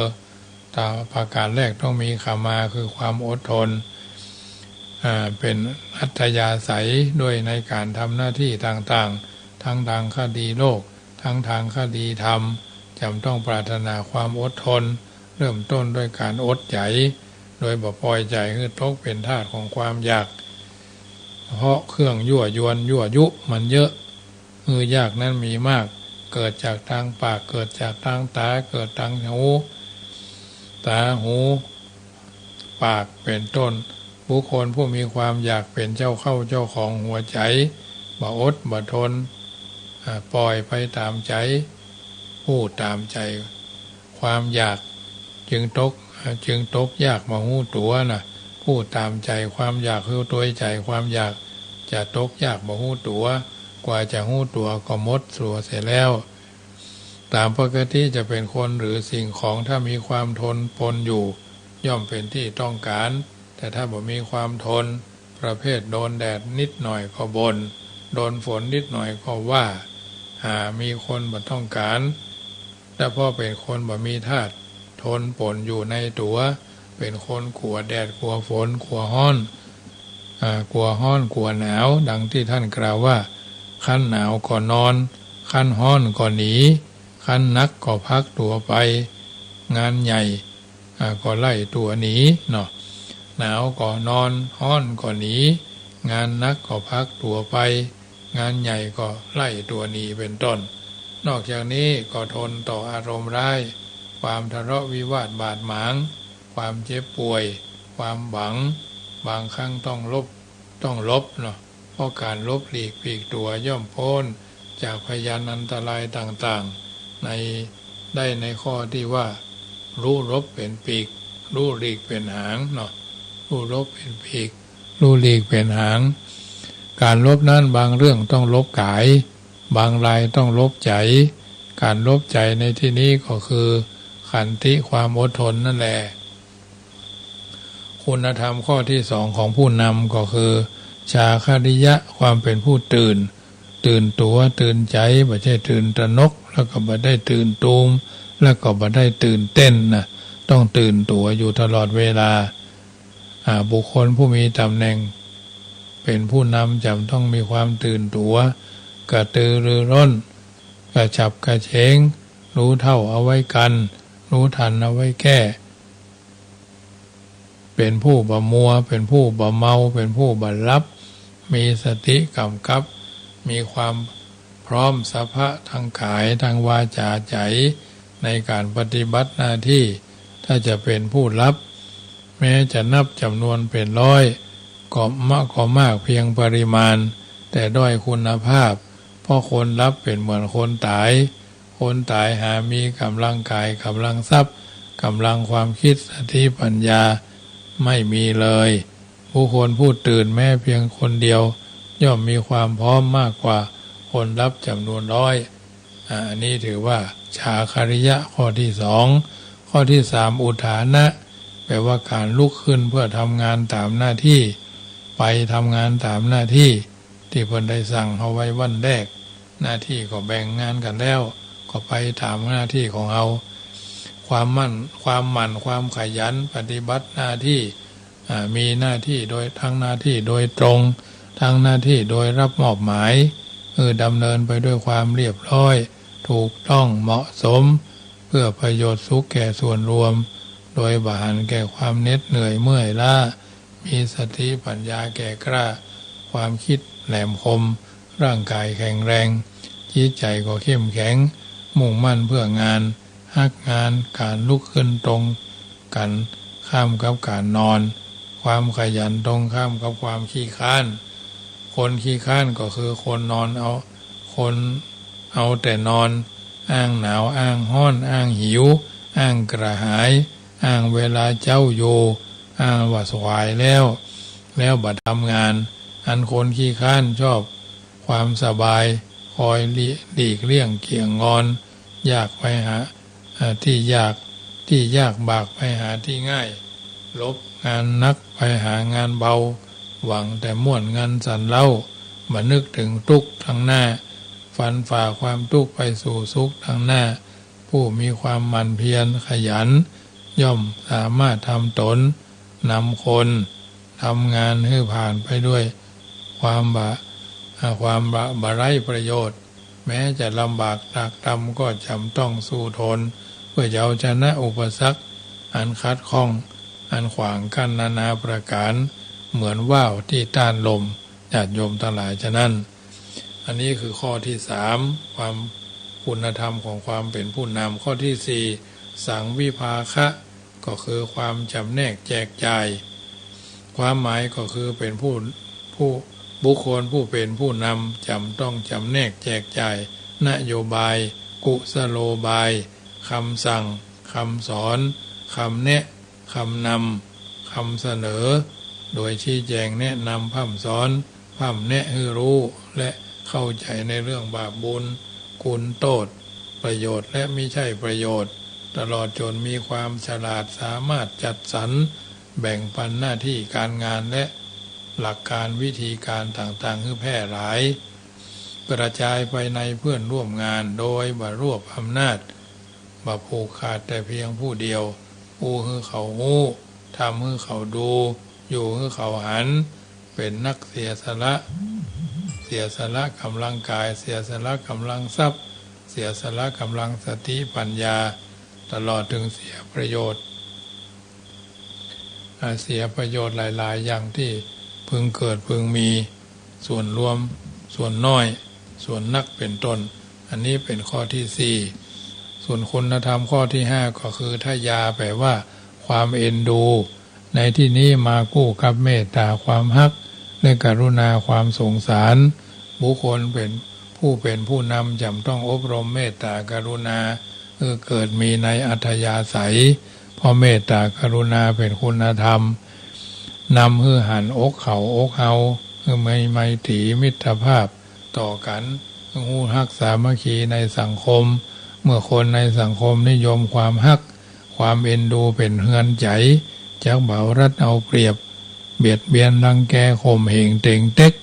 S1: ตามประการแรกต้องมีขมาคือความอดทนเป็นอัธยาศัยด้วยในการทำหน้าที่ต่างๆทั้งทางคดีโลกทั้งทางคดีธรรมจำต้องปรารถนาความอดทนเริ่มต้นด้วยการอดใจโดยบ่ปล่อยใจให้ตกเป็นทาสของความอยากเพราะเครื่องยั่วยุมันเยอะยากนั้นมีมากเกิดจากทางปากเกิดจากทางตาเกิดทางหูปากเป็นต้นบุคคลผู้มีความอยากเป็นเจ้าของหัวใจบ่อดบ่ทนปล่อยไปตามใจ พูดตามใจความอยากจึงตกยากมาหู้ตัวนะพูดตามใจความอยากคือตัวใจความอยากจะตกยากมาหู้ตัวกว่าจะหู้ตัวก็หมดสัวเสร็จแล้วตามปกติจะเป็นคนหรือสิ่งของถ้ามีความทนปนอยู่ย่อมเป็นที่ต้องการแต่ถ้าบ่มีความทนประเภทโดนแดดนิดหน่อยก็บน่นโดนฝนนิดหน่อยก็ว่ามีคนบ่ต้องการแต่พอเป็นคนบ่มีธาตุทนปนอยู่ในตัวเป็นคนกลัวแดดกลัวฝนกลัวร้อนกลัวร้อนกลัวหนาวดังที่ท่านกล่าวว่าขั้นหนาวก็นอนขั้นร้อนก็หนีขั้นนักก็พักตัวไปงานใหญ่ก็ไล่ตัวหนีเนาะหนาวก็นอนร้อนก็หนีงานนักก็พักตัวไปงานใหญ่ก็ไล่ตัวหนีเป็นต้นนอกจากนี้ก็ทนต่ออารมณ์ร้ายความทะเลาะวิวาทบาดหมางความเจ็บป่วยความหวังบางครั้งต้องลบเนาะเพราะการลบหลีกปีกตัวย่อมพ้นจากพยานอันตรายต่างๆในข้อที่ว่ารู้รบเป็นปีกรู้หลีกเป็นหางเนาะรู้รบเป็นปีกรู้หลีกเป็นหางการลบนั้นบางเรื่องต้องลบกายบางรายต้องลบใจการลบใจในที่นี้ก็คือขันติความอดทนนั่นแหละคุณธรรมข้อที่สองของผู้นำก็คือชาคริยะความเป็นผู้ตื่นตัวตื่นใจไม่ใช่ตื่นตระหนกแล้วก็ไม่ได้ตื่นตูมแล้วก็ไม่ได้ตื่นเต้นนะต้องตื่นตัวอยู่ตลอดเวลาบุคคลผู้มีตำแหน่งเป็นผู้นำจำต้องมีความตื่นตัวกระตือรือร้นกระฉับกระเฉงรู้เท่าเอาไว้กันรู้ทันเอาไว้แก้เป็นผู้บ่มัวเป็นผู้บ่เมาเป็นผู้บ่ลับมีสติกำกับมีความพร้อมสัพพะทางกายทางวาจาใจในการปฏิบัติหน้าที่ถ้าจะเป็นผู้รับแม้จะนับจำนวนเป็นร้อยก็มากเพียงปริมาณแต่ด้อยคุณภาพเพราะคนรับเป็นเหมือนคนตายหามีกำลังกายกำลังทรัพย์กำลังความคิดสติปัญญาไม่มีเลยผู้คนผู้ตื่นแม้เพียงคนเดียวย่อมมีความพร้อมมากกว่าคนรับจำนวนร้อยอันนี้ถือว่าชาคริยะข้อที่สองข้อที่สามอุทานะแปลว่าการลุกขึ้นเพื่อทำงานตามหน้าที่ไปทำงานตามหน้าที่ที่เพิ่นได้สั่งเอาไว้วันแรกหน้าที่ก็แบ่งงานกันแล้วก็ไปตามหน้าที่ของเราความหมั่นความขยันปฏิบัติหน้าที่มีหน้าที่โดยทั้งหน้าที่โดยตรงทั้งหน้าที่โดยรับมอบหมายดำเนินไปด้วยความเรียบร้อยถูกต้องเหมาะสมเพื่อประโยชน์สุขแก่ส่วนรวมโดยบาหันแก่ความเหน็ดเหนื่อยเมื่อยล้ามีสติปัญญาแก่กล้าความคิดแหลมคมร่างกายแข็งแรงจิตใจก็เข้มแข็งมุ่งมั่นเพื่องานฮักงานการลุกขึ้นตรงกันข้ามกับการนอนความขยันตรงข้ามกับความขี้ค้านคนขี้ค้านก็คือคนนอนเอาแต่นอนอ้างหนาวอ้างร้อนอ้างหิวอ้างกระหายอ้างเวลาเจ้าอยู่อ้างว่าสวายแล้วบัดทำงานอันคนขี้ค้านชอบความสบายคอยหลีกเลี่ยงเกี่ยงงอนอยากไปหาที่ยากบากไปหาที่ง่ายลบงานนักไปหางานเบาหวังแต่ม่วนงานสันเล่ามานึกถึงทุกข์ทางหน้าฟันฝ่าความทุกข์ไปสู่สุขทางหน้าผู้มีความหมั่นเพียรขยันย่อมสามารถทำตนนำคนทำงานให้ผ่านไปด้วยความบะไร้ประโยชน์แม้จะลำบากหนักตำก็จำต้องสู้ทนเพื่อจะเอาชนะอุปสรรคอันคัดข้องอันขวางกั้นนานาประการเหมือนว่าวที่ต้านลมญาติโยมทั้งหลายฉะนั้นอันนี้คือข้อที่สามความคุณธรรมของความเป็นผู้นำข้อที่สี่สังวิภาคะก็คือความจำแนกแจกจ่ายความหมายก็คือเป็นผู้บุคคลผู้เป็นผู้นำต้องจำแนกแจกจ่ายนโยบาย กุสโลบายคำสั่งคำสอนคำแนะคำนำคำเสนอโดยชี้แจงแนะนำพร่ำสอนพร่ำแนะให้รู้และเข้าใจในเรื่องบาปบุญคุณโทษประโยชน์และไม่ใช่ประโยชน์ตลอดจนมีความฉลาดสามารถจัดสรรแบ่งปันหน้าที่การงานและหลักการวิธีการต่างๆให้แพร่หลายกระจายไปในเพื่อนร่วมงานโดยบ่รวบอำนาจบ่ผูกขาดแต่เพียงผู้เดียวผู้ให้เขาหู้ทำให้เขาดูอยู่ให้เขาหันเป็นนักเสียสละกำลังกายเสียสละกำลังทรัพย์เสียสละกำลังสติปัญญาตลอดถึงเสียประโยชน์หลายๆอย่างที่พึงเกิดพึงมีส่วนรวมส่วนน้อยส่วนนักเป็นต้นอันนี้เป็นข้อที่สี่ส่วนคุณธรรมข้อที่ห้าก็คือถ้ายาแปลว่าความเอ็นดูในที่นี้มาคู่กับเมตตาความฮักและกรุณาความสงสารบุคคลเป็นผู้นำจำต้องอบรมเมตตากรุณาเกิดมีในอัธยาศัยเพราะเมตตากรุณาเป็นคุณธรรมนำให้หันอกเขาอกเฮาไม่ไมตรีมิตรภาพต่อกันหูฮักสามัคคีในสังคมเมื่อคนในสังคมนิยมความฮักความเอ็นดูเป็นเฮือนใจจักเบารัดเอาเปรียบเบียดเบียนรังแกข่มเหงเต็งเต็ก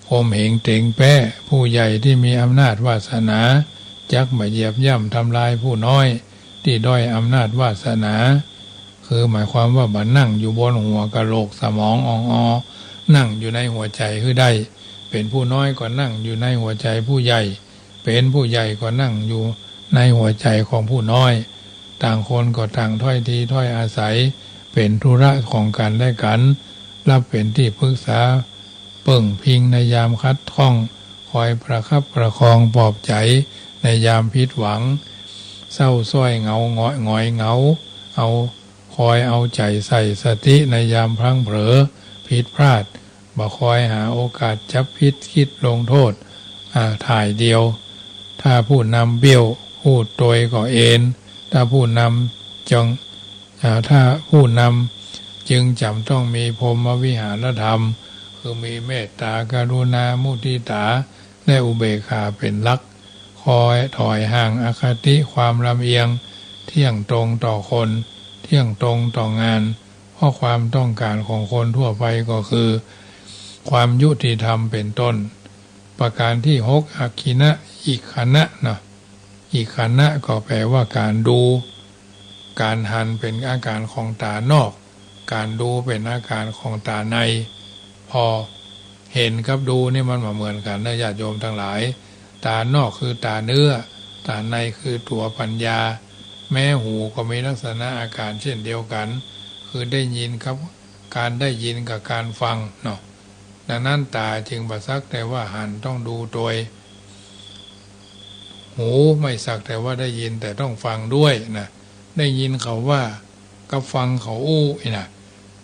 S1: ข่มเหงเต็งแป้ผู้ใหญ่ที่มีอำนาจวาสนาจักมาเหยียบย่ำทำลายผู้น้อยที่ด้อยอำนาจวาสนาคือหมายความว่าบัดนั่งอยู่บนหัวกะโหลกสมองนั่งอยู่ในหัวใจคือได้เป็นผู้น้อยก็นั่งอยู่ในหัวใจผู้ใหญ่เป็นผู้ใหญ่ก็นั่งอยู่ในหัวใจของผู้น้อยต่างคนก็ต่างถ้อยทีถ้อยอาศัยเป็นธุระของกันและกันรับเป็นที่ปรึกษาเปิ่งพิงในยามคัดข้องคอยประคับประคองปลอบใจในยามผิดหวังเศร้าส้อยเหงาหงอยเหงาเอาคอยเอาใจใส่สติในยามพลั้งเผลอผิดพลาดบ่คอยหาโอกาสจับผิดคิดลงโทษถ่ายเดียวถ้าผู้นำเบี้ยวพูดโดยก็เอ็นถ้าผู้นำจึงจำต้องมีพรหมวิหารธรรมคือมีเมตตากรุณามุทิตาและอุเบกขาเป็นหลักคอยถอยห่างอคติความลำเอียงเที่ยงตรงต่อคนเที่ยงตรงต่องานเพราะความต้องการของคนทั่วไปก็คือความยุติธรรมเป็นต้นประการที่หกอคินะอิคนะนะอิคนะก็แปลว่าการดูการหันเป็นอาการของตานอกการดูเป็นอาการของตาในพอเห็นกับดูนี่มันเหมือนกันนะญาติโยมทั้งหลายตานอกคือตาเนื้อตาในคือตัวปัญญาแม้หูก็มีลักษณะอาการเช่นเดียวกันคือได้ยินครับการได้ยินกับการฟังเนาะดังนั้นตาจึงบ่สักแต่ว่าหันต้องดูโดยหูไม่สักแต่ว่าได้ยินแต่ต้องฟังด้วยนะได้ยินเขาว่ากับฟังเขาอู้นะ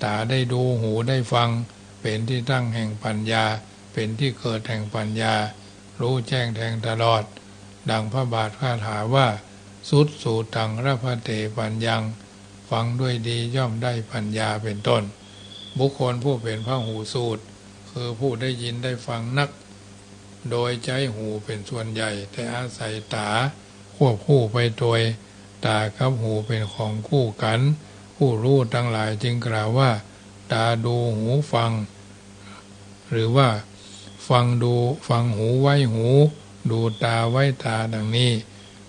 S1: ตาได้ดูหูได้ฟังเป็นที่ตั้งแห่งปัญญาเป็นที่เกิดแห่งปัญญารู้แจ้งแทงตลอดดังพระบาทคาถาว่าสุดสู่ตังระพะเตปัญญังฟังด้วยดีย่อมได้ปัญญาเป็นต้นบุคคลผู้เป็นพหูสูตรคือผู้ได้ยินได้ฟังนักโดยใจหูเป็นส่วนใหญ่แต่อาศัยตาควบคู่ไปโดยตากับหูเป็นของคู่กันผู้รู้ทั้งหลายจึงกล่าวว่าตาดูหูฟังหรือว่าฟังหูไว้หูดูตาไว้ตาดังนี้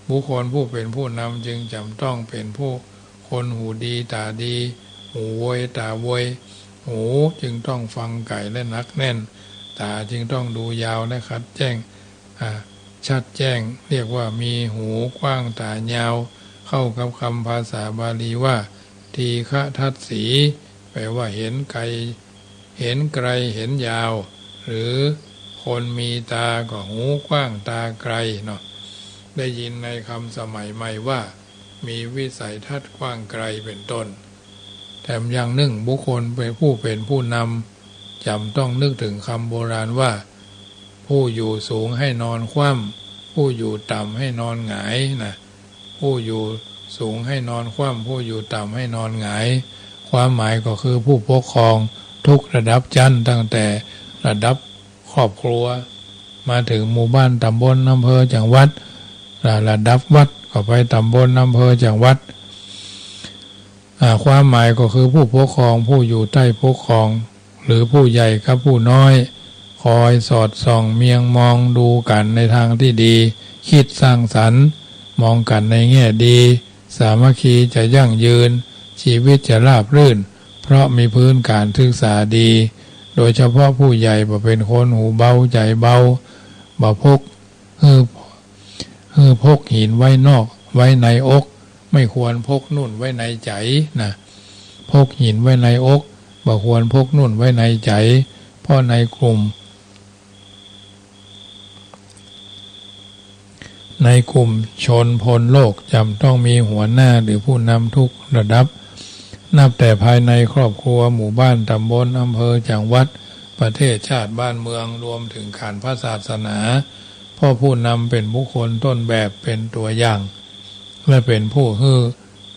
S1: บุคคลผู้เป็นผู้นำจึงจำต้องเป็นผู้คนหูดีตาดีหูโวยตาโวยหูจึงต้องฟังไก่และนักแน่นตาจึงต้องดูยาวและชัดแจ้งเรียกว่ามีหูกว้างตายาวเข้ากับคำภาษาบาลีว่าทีฆทัศสีแปลว่าเห็นไกลเห็นยาวหรือคนมีตาก็หูกว้างตาไกลเนาะได้ยินในคำสมัยใหม่ว่ามีวิสัยทัศน์กว้างไกลเป็นต้นแถมยังนึ่งบุคคลเป็นผู้นำจำต้องนึกถึงคำโบราณว่าผู้อยู่สูงให้นอนคว่ำ ผู้อยู่ต่ำให้นอนหงายนะผู้อยู่สูงให้นอนคว่ำผู้อยู่ต่ำให้นอนหงายความหมายก็คือผู้ปกครองทุกระดับชั้นตั้งแต่ระดับครอบครัวมาถึงหมู่บ้านตำบลอำเภอจังหวัดระดับวัดก็ไปตำบลอำเภอจังหวัดความหมายก็คือผู้ปกครองผู้อยู่ใต้ปกครองหรือผู้ใหญ่กับผู้น้อยคอยสอดส่องเมียงมองดูกันในทางที่ดีคิดสร้างสรรค์มองกันในแง่ดีสามัคคีจะยั่งยืนชีวิตจะราบรื่นเพราะมีพื้นการศึกษาดีโดยเฉพาะผู้ใหญ่บ่เป็นคนหูเบาใจเบาบ่พกพกหินไว้นอกไว้ในอกไม่ควรพกนุ่นไว้ในใจนะพกหินไว้ในอกบ่ควรพกนุ่นไว้ในใจเพราะในกลุ่มชนพลโลกจำต้องมีหัวหน้าหรือผู้นำทุกระดับนับแต่ภายในครอบครัวหมู่บ้านตำบลอำเภอจังหวัดประเทศชาติบ้านเมืองรวมถึงการพระศาสนาเพราะผู้นำเป็นบุคคลต้นแบบเป็นตัวอย่างและเป็นผู้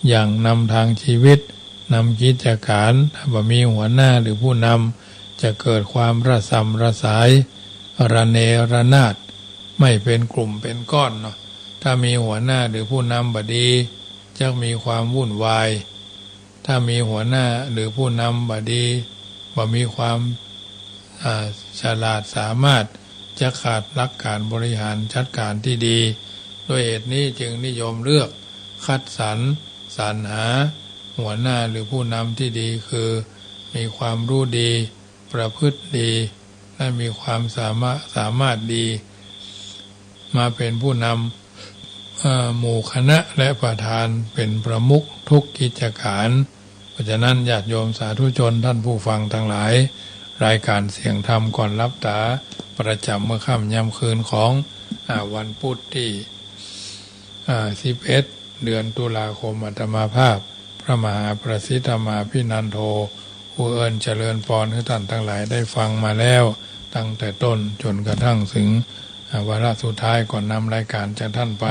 S1: อย่างนำทางชีวิตนำกิจการถ้าบ่มีหัวหน้าหรือผู้นำจะเกิดความระสำระสายระเนระนาดไม่เป็นกลุ่มเป็นก้อนเนาะถ้ามีหัวหน้าหรือผู้นำบ่ดีจะมีความวุ่นวายถ้ามีหัวหน้าหรือผู้นำบ่ดีบ่มีความฉลาดสามารถจะขาดหลักการบริหารจัดการที่ดีด้วยเหตุนี้จึงนิยมเลือกคัดสรรหาหัวหน้าหรือผู้นำที่ดีคือมีความรู้ดีประพฤติดีและมีความสามารถดีมาเป็นผู้นำหมู่คณะและประธานเป็นประมุขทุกกิจการเพราะฉะนั้นญาติโยมสาธุชนท่านผู้ฟังทั้งหลายรายการเสียงธรรมก่อนรับตาประจำเมื่อค่ำยามคืนของวันพุธที่11 เดือนตุลาคมอาตมาภาพพระมหาประสิทธมาภินันโทผู้เอิญเจริญพรให้ท่านทั้งหลายได้ฟังมาแล้วตั้งแต่ต้นจนกระทั่งถึงวาระสุดท้ายก่อนนำรายการจากท่านไป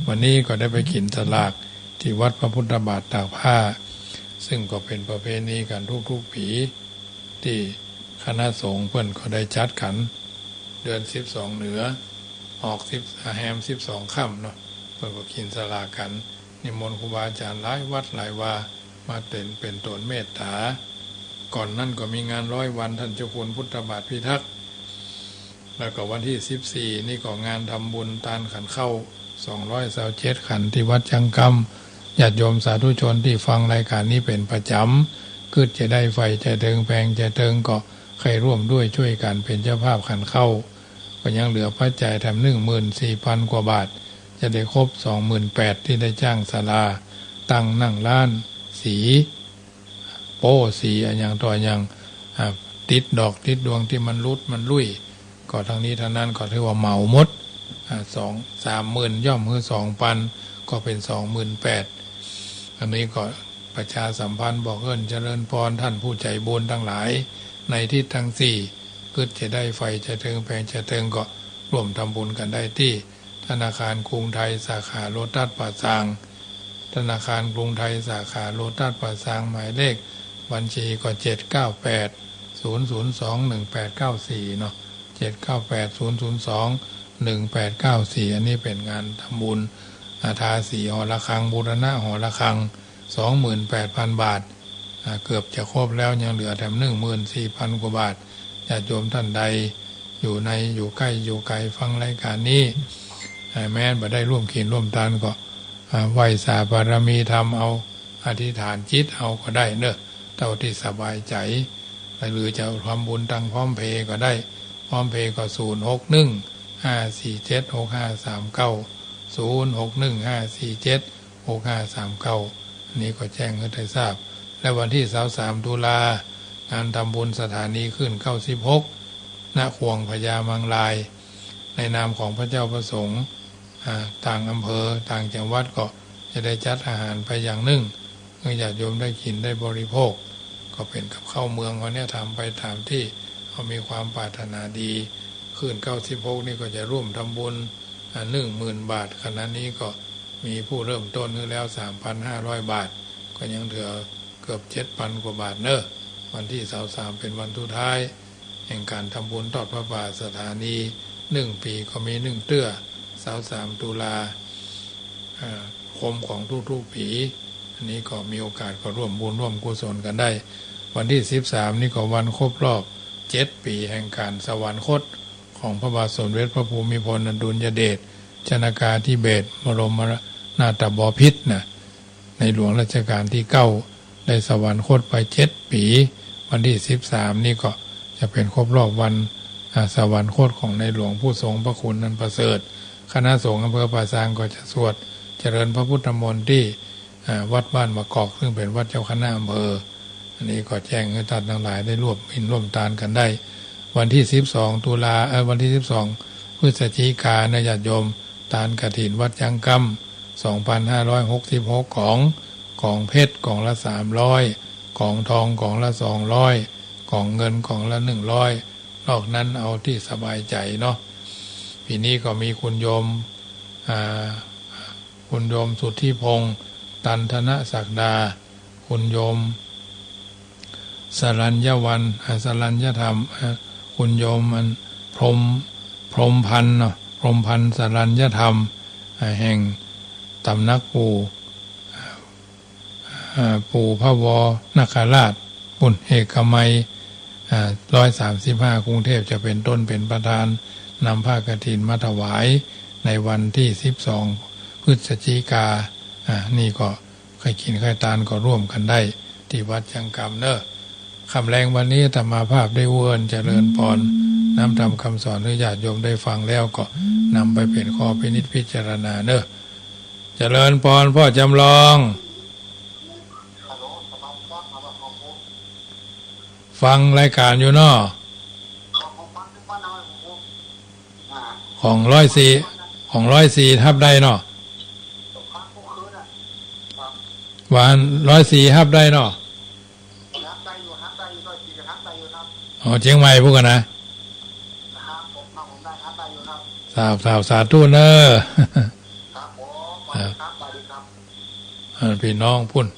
S1: วันนี้ก็ได้ไปกินสลากที่วัดพระพุทธบาทตากผ้าซึ่งก็เป็นประเพณีกันทุกๆปีที่คณะสงฆ์เพิ่นก็ได้จัดกันเดือน12เหนือออก10แฮม12ค่ำเนาะเพิ่นก็กินสลากกันนิมนต์ครูบาอาจารย์หลายวัดหลายวามาเป็นตนเมตตาก่อนนั่นก็มีงาน100 วันท่านเจ้าคุณพุทธบาทพิทักษ์แล้วก็วันที่14นี่ก็งานทำบุญตานขันเข้า227ขันที่วัดจังกำญาติโยมสาธุชนที่ฟังรายการนี้เป็นประจำคือจะได้ไฟจะเทิงแปลงจะเทิงก็ใครร่วมด้วยช่วยกันเป็นเจ้าภาพขันเข้าก็ยังเหลือปัจจัยทำ14,000 กว่าบาทจะได้ครบ 28,000 ที่ได้จ้างศาลาตั้งนั่งร้านสีโป้สีอย่างต่ออย่างติดดอกติดดวงที่มันรุดมันลุยก็ทางนี้ทางนั้นก็ถือว่าเหมาหมด30,000ย่อมคือ 2,000 ก็เป็น 28,000 อันนี้ก็ประชาสัมพันธ์บอกเจริญพรท่านผู้ใจบุญทั้งหลายในทิศทั้ง4เพื่อจะได้ไฟจะเทิงแปลงจะเทิงก็ร่วมทำบุญกันได้ที่ธนาคารกรุงไทยสาขาโลตัสป่าซางธนาคารกรุงไทยสาขาโลตัสป่าซางหมายเลขบัญชีก็798-002-1894เนาะ798-002-1894อันนี้เป็นงานทำบุญทาสีหอระฆังบูรณะหอระฆัง 28,000 บาทเกือบจะครบแล้วยังเหลือแถม 14,000 กว่าบาทญาติโยมท่านใดอยู่ใกล้อยู่ไกลฟังรายการนี้แม้บ่ได้ร่วมกินร่วมทานก็ไหว้สาบารมีธรรมเอาอธิษฐานจิตเอาก็ได้เนอะเท่าที่สบายใจหรือจะทำบุญตังพร้อมเพย์ก็ได้พร้อมเพย์ก็061-547-6539 061-547-6539นี้ก็แจ้งให้ได้ทราบและวันที่23 ตุลางานทำบุญสถานีขึ้น96ณขวงพญามังลายในนามของพระเจ้าประสงค์ต่างอำเภอต่างจังหวัดก็จะได้จัดอาหารไปอย่างหนึ่งเพื่อญาติโยมได้กินได้บริโภคก็เป็นกับข้าวเมืองเขาเนี่ยทำไปตามที่เขามีความปรารถนาดีขึ้น96นี่ก็จะร่วมทำบุญ 10,000 บาทขณะนี้ก็มีผู้เริ่มต้นขึ้นแล้ว 3,500 บาทก็ยังเหลือเกือบ 7,000 กว่าบาทเนอะวันที่23เป็นวันสุดท้ายแห่งการทำบุญทอดพระป่าสถานี1 ปีก็มี1เตื้อ23 ตุลาคมของทุกๆปีอันนี้ก็มีโอกาสก็ร่วมบุญร่วมกุศลกันได้วันที่13นี่ก็วันครบรอบ7 ปีแห่งการสวรรคตของพระบาทสมเด็จพระภูมิพลอดุลยเดชชนากาธิเบศรบรมนาถบพิตรนะในหลวงรัชกาลที่9ได้สวรรคตไป7 ปีวันที่13นี่ก็จะเป็นครบรอบวันสวรรคตของในหลวงผู้ทรงพระคุณนันประเสริฐคณะสงฆ์อำเภอป่าซางก็จะสวดเจริญพระพุทธมนต์ที่วัดบ้านมะกอกซึ่งเป็นวัดเจ้าคณะอำเภออันนี้ก็แจ้งให้ท่านทั้งหลายได้ร่วมอินร่วมทานกันได้วันที่12 ตุลาวันที่12 พฤศจิกายนญาติโยมทานกฐินวัดยังกำ 2,566 ของเพชรกล่องละ300ของทองกล่องละ200ของเงินกล่องละ100นอกนั้นเอาที่สบายใจเนาะปีนี้ก็มีคุณโยมสุทธิพงษ์ตันธนศักดาคุณโยมสรัญญวันสรัญญธรรมคุณโยมมันพรหมพันธ์เนาะพรหมพันธ์สรัญญธรรมแห่งตำนักปู่พระวนาคราชบุญเอกมัย135กรุงเทพจะเป็นต้นเป็นประธานนำผ้ากฐินมาถวายในวันที่12 พฤศจิกานี่ก็ใครกินใครทานก็ร่วมกันได้ที่วัดยังกำเนอะคำแรงวันนี้ธรรมาภาพได้เวิร์นเจริญพรน้ำทำคำสอนให้ญาติโยมได้ฟังแล้วก็นำไปเป็นข้อพินิจพิจารณาเนอะเจริญพรพ่อจำลองฟังรายการอยู่เนาะของ104ทับได้เนาะวัน104ทับได้เนาะอ๋อเชียงใหม่พวกกันนะสาธุเนอะพี่น้องพุ่น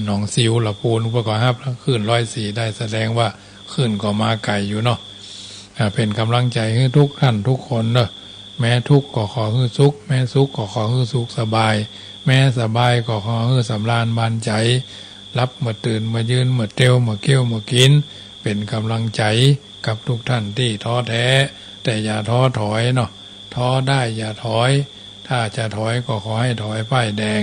S1: หนองซิวละปูนประกอบครับขึ้น104ได้แสดงว่าขึ้นก็มาไกลอยู่เนาะเป็นกำลังใจให้ทุกท่านทุกคนเนอะแม้ทุกข์ก็ขอให้สุขแม้สุขก็ขอให้สุขสบายแม้สบายก็ขอให้สำราญบานใจรับเมื่อตื่นมายืนเมื่อเตียวเมื่อเกี้ยวเมื่อกินเป็นกำลังใจกับทุกท่านที่ท้อแท้แต่อย่าท้อถอยเนาะท้อได้อย่าถอยถ้าจะถอยก็ขอให้ถอยป้ายแดง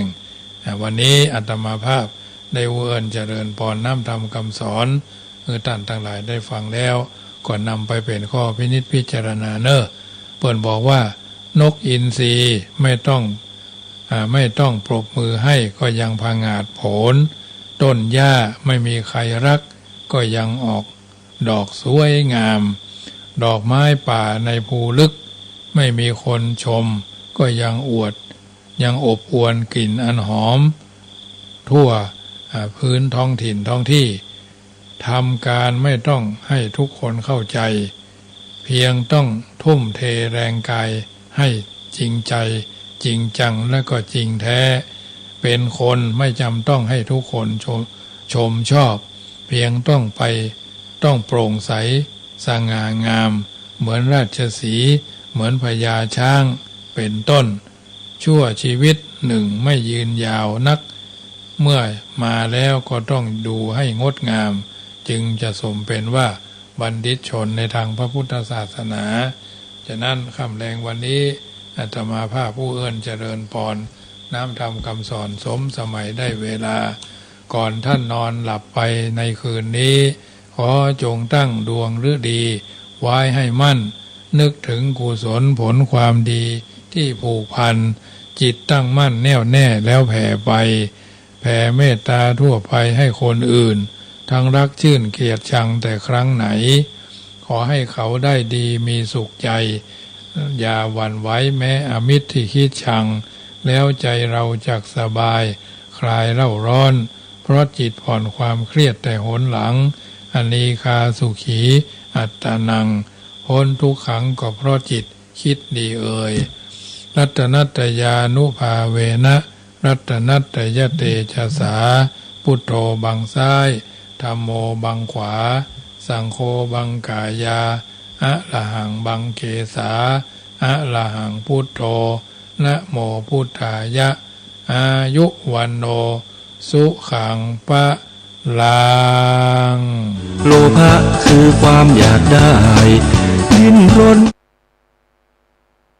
S1: วันนี้อาตมาภาพได้เวิร์นเจริญพรน้ำธรรมคำสอนท่านทั้งหลายได้ฟังแล้วก็นำไปเป็นข้อพินิจพิจารณาเนอะเปิ่นบอกว่านกอินทรีไม่ต้องปรบมือให้ก็ยังผงาดโผลต้นหญ้าไม่มีใครรักก็ยังออกดอกสวยงามดอกไม้ป่าในภูลึกไม่มีคนชมก็ยังอบอวลกลิ่นอันหอมทั่วพื้นท้องถิ่นท้องที่ทำการไม่ต้องให้ทุกคนเข้าใจเพียงต้องทุ่มเทแรงกายให้จริงใจจริงจังและก็จริงแท้เป็นคนไม่จำต้องให้ทุกคนชมชอบเพียงต้องโปร่งใสสง่างามเหมือนราชสีห์เหมือนพญาช้างเป็นต้นชั่วชีวิตหนึ่งไม่ยืนยาวนักเมื่อมาแล้วก็ต้องดูให้งดงามจึงจะสมเป็นว่าบัณฑิตชนในทางพระพุทธศาสนาฉะนั้นคำแรงวันนี้อาตมาภาพผู้เจริญพรน้ำธรรมคำสอนสมสมัยได้เวลาก่อนท่านนอนหลับไปในคืนนี้ขอจงตั้งดวงฤดีไว้ให้มั่นนึกถึงกุศลผลความดีที่ผูกพันจิตตั้งมั่นแน่วแน่แล้วแผ่ไปแผ่เมตตาทั่วไปให้คนอื่นทั้งรักชื่นเกลียดชังแต่ครั้งไหนขอให้เขาได้ดีมีสุขใจอย่าหวั่นไหวแม้อมิตรที่คิดชังแล้วใจเราจักสบายคลายเล่าร้อนเพราะจิตผ่อนความเครียดแต่หนหลังอนีคาสุขีอัตตานังพ้นทุกขังก็เพราะจิตคิดดี รัตนัตยานุภาเวนะรัตนัตยเตชะสาพุทโธบังซ้ายธัมโมบังขวาสังโฆบังกายาอะระหังบังเกสาอะระหังพุทโธนะโมพุทธายะอายุวันโนสุขังปะลัง
S2: โลภะคือความอยากได้ดิ้นรน